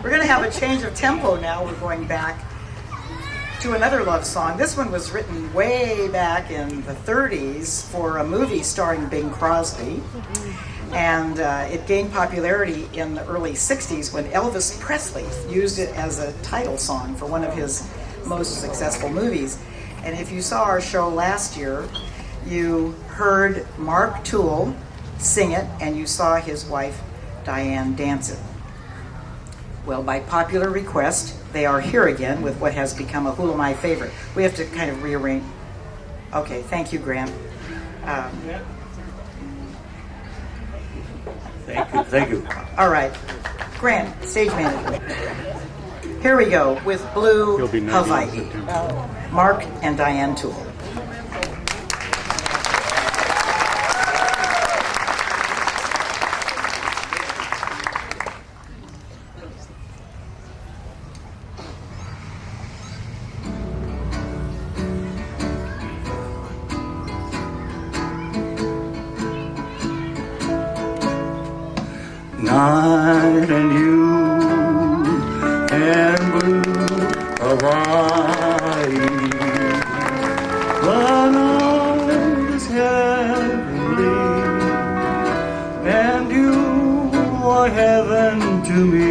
We're going to have a change of tempo now. We're going back to another love song. This one was written way back in the 30s for a movie starring Bing Crosby. And it gained popularity in the early 60s when Elvis Presley used it as a title song for one of his most successful movies. And if you saw our show last year, you heard Mark Toole sing it and you saw his wife Diane dance it. Well, by popular request, they are here again with what has become a Hula Mai favorite. We have to kind of rearrange. Okay, thank you, Grant. Thank you. All right, Grant, stage manager. Here we go with Blue Hawaii. Mark and Diane Toole. Night and you and blue Hawaii, the night is heavenly, and you are heaven to me.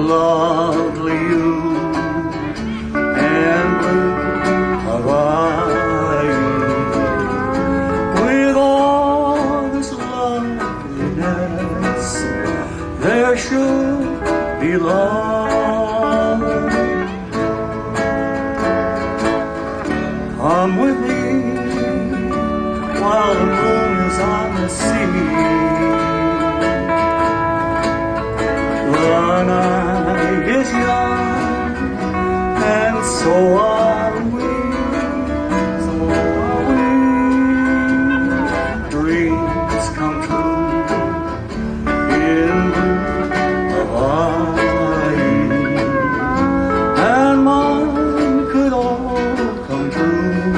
Lovely you and blue Hawaii, with all this loveliness, there should be love. Come with me while the moon is on the sea. The night is young, and so are we. So are we. Dreams come true in blue Hawaii, and mine could all come true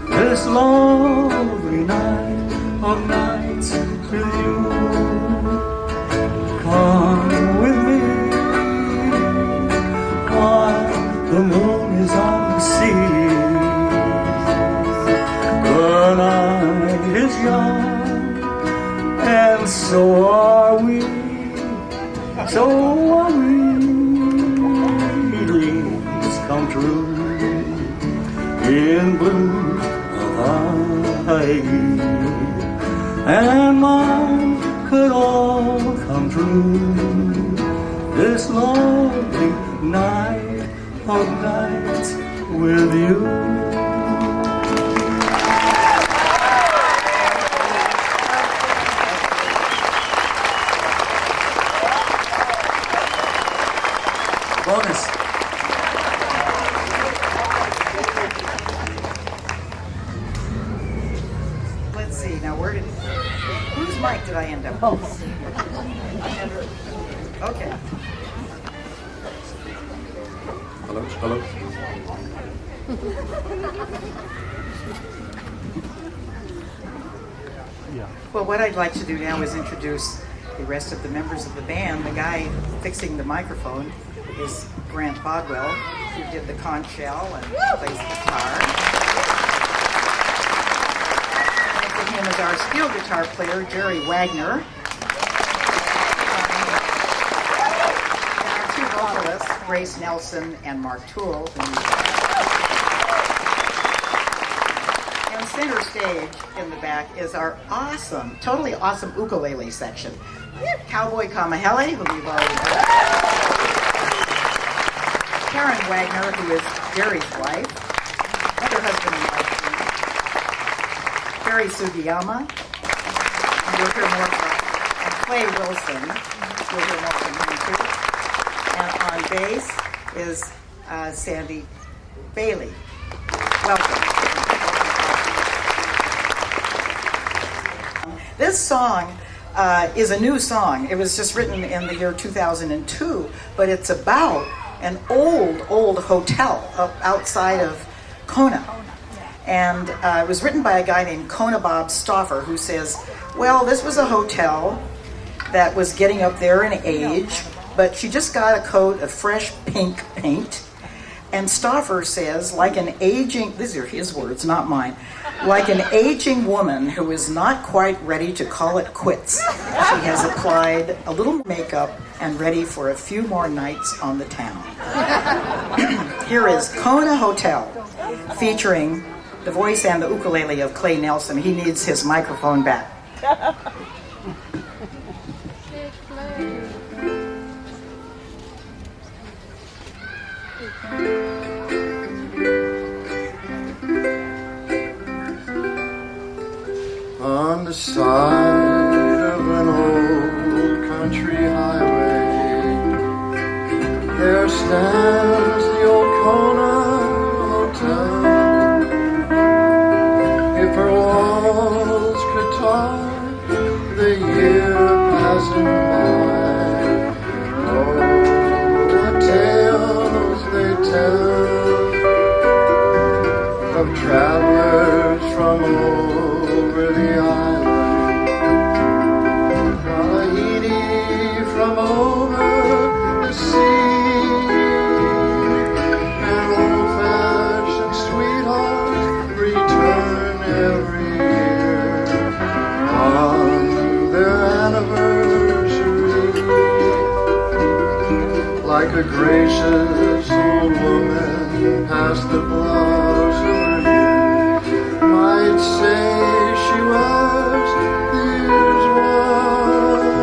this lovely night of nights with you. Come with me while the moon is on the sea. The night is young, and so are we. So are we. Dreams come true in blue Hawaii, and mine could all come true this lovely night of nights with you. Bonus. Let's see, now whose mic did I end up with? Okay. Hello. Well, what I'd like to do now is introduce the rest of the members of the band. The guy fixing the microphone is Grant Bodwell, who did the conch shell and plays the guitar. Next to him is our steel guitar player, Jerry Wagner. And our two vocalists, Grace Nelson and Mark Toole. And center stage in the back is our totally awesome ukulele section. Cowboy Kamahele, who we've already heard. Karen Wagner, who is Jerry's wife, another husband and wife. Terry Sugiyama, and you'll hear more from, and Clay Wilson, you'll hear more from him too. And on bass is Sandy Bailey. Welcome. This song is a new song. It was just written in the year 2002, but it's about an old hotel up outside of Kona. And it was written by a guy named Kona Bob Stauffer, who says, well, this was a hotel that was getting up there in age, but she just got a coat of fresh pink paint. And Stauffer says, like an aging, these are his words, not mine, like an aging woman who is not quite ready to call it quits, she has applied a little makeup and ready for a few more nights on the town. Here is Kona Hotel, featuring the voice and the ukulele of Clay Nelson. He needs his microphone back. On the side of an old country highway, there stands the old Kona Hotel. If her walls could talk, the year passing by, oh, what tales they tell of travelers from over the island, Tahiti from over the sea, and old-fashioned sweethearts return every year on their anniversary. Like a gracious old woman past the blush of her youth, might say she was the year's one.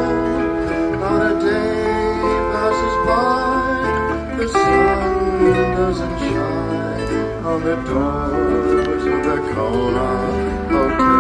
Not a day passes by, the sun doesn't shine on the doors of the Kona Hotel.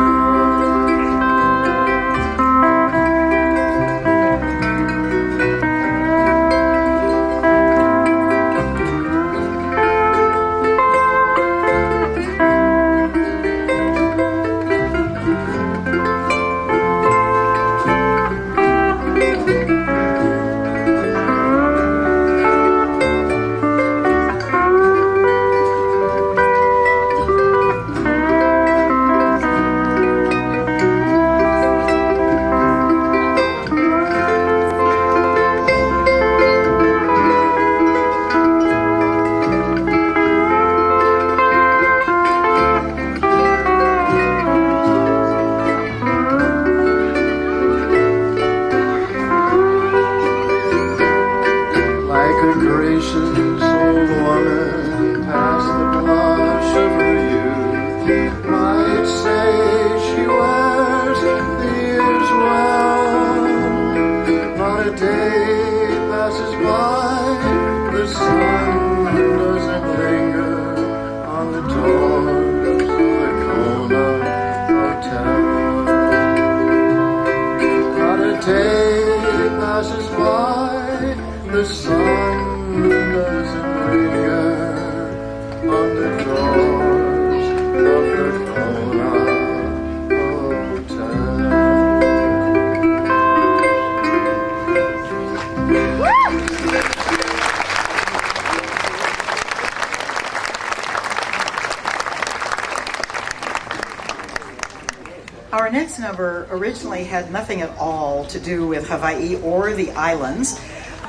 Our next number originally had nothing at all to do with Hawaii or the islands,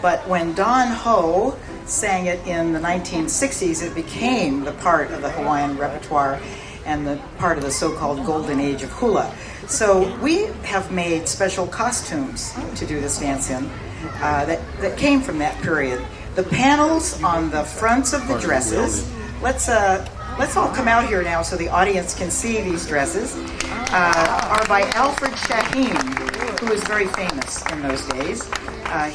but when Don Ho sang it in the 1960s, it became the part of the Hawaiian repertoire and the part of the so-called golden age of hula. So we have made special costumes to do this dance in that came from that period. The panels on the fronts of the dresses, let's all come out here now so the audience can see these dresses, are by Alfred Shaheen, who was very famous in those days.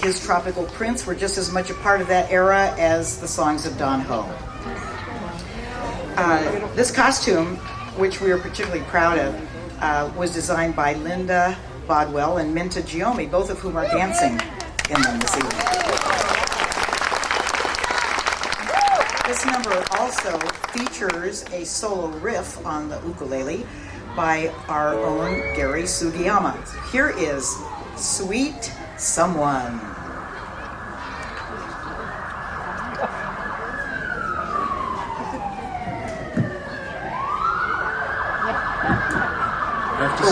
His tropical prints were just as much a part of that era as the songs of Don Ho. This costume, which we are particularly proud of, was designed by Linda Bodwell and Minta Giomi, both of whom are dancing in them this evening. This number also features a solo riff on the ukulele by our own Gary Sugiyama. Here is Sweet Someone.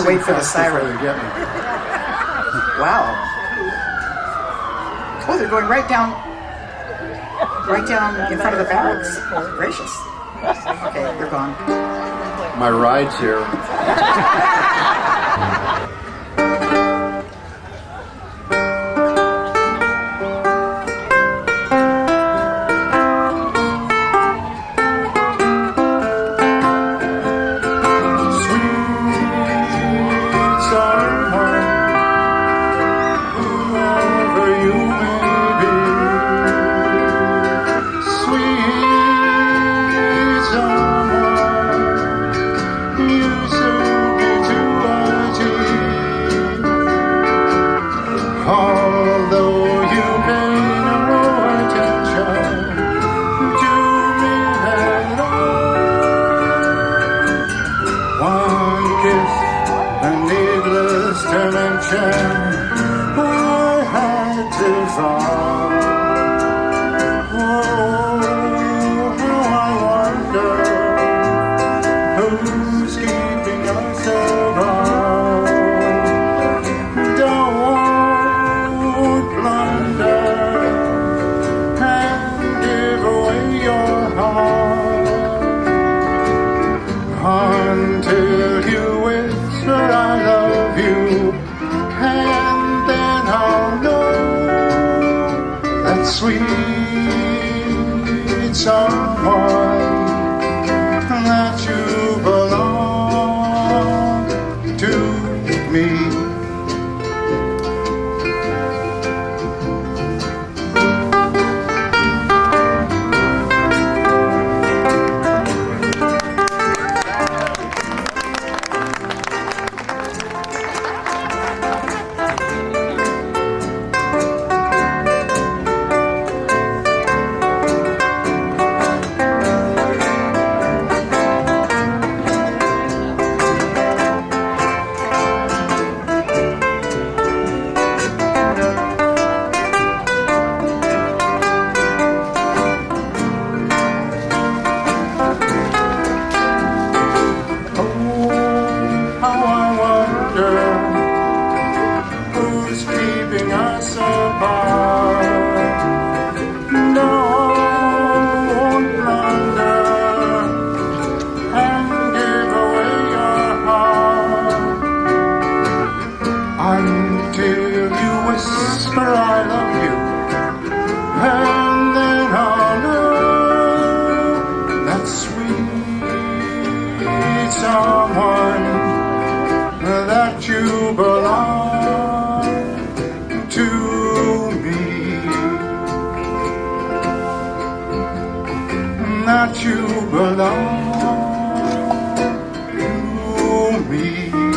We'll wait for the siren. Before they get me. Wow. Oh, they're going right down in front of the barracks. Gracious. Okay, they're gone. My ride's here. Sweet someone that you belong to me. That you belong to me.